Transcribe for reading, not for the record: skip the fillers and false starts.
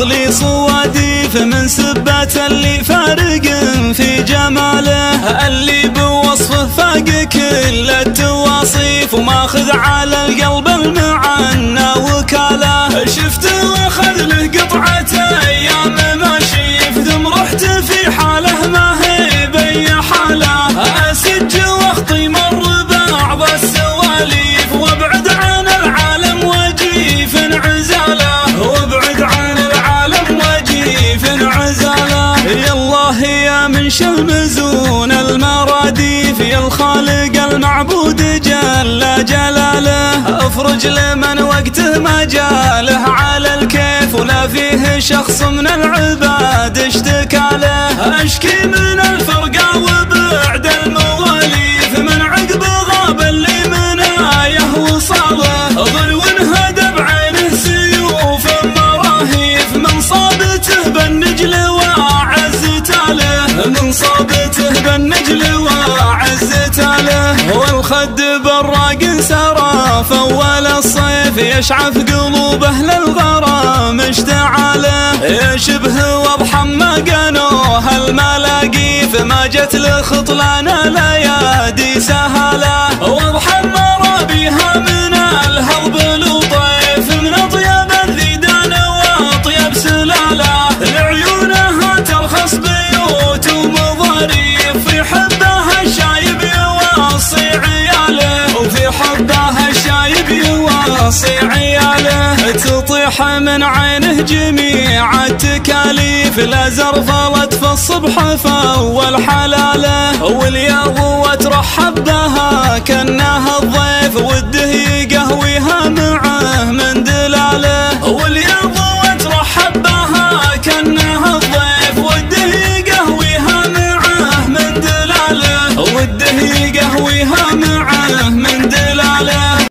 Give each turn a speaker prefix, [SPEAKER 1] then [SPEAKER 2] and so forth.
[SPEAKER 1] لي صواديف من سبة اللي فارق في جماله، اللي بوصفه فاق كل التواصيف وماخذ على القلب المعنى وكاله. شفته واخذ له قطعة ايام ماشي في ذم، رحت في حاله ما هي بي حاله، اسج واخطي مر بعض السواليف وابعد عن العالم وجيف عزاله، وابعد عن العالم وجيف عزاله. يا الله يا منشا المزون المراديف، يا الخالق المعبود جل جلاله، افرج لمن وقته ما جاله على الكيف ولا فيه شخص من العباد اشتكى له. اشكي من الفرقة وبعد المواليف، من عقب غاب اللي منايه وصاله، ظلو هدى بعينه سيوف مراهيف، من صابته بالنجل وعزتاله، من صابته بالنجل وعزتاله. والخد براق سرى فول الصيف، يشعف قلوب اهل الغرام اشتعاله، يشبه واضحا ما قانوها الملاقيف، ما جت لخطلان الايادي سهاله، واضحا ما بيها من الهضب لطيف، من اطيب الذيدان واطيب سلاله، لعيونها ترخص بيوت ومضاريف، في حبها الشايب يوصي عياله، وفي حبها الشايب يوصي عياله. تطيح من عينه جميع التكاليف، لا زرفلت في الصبح فاول حلاله، والياض وترحب بها كانها الضيف،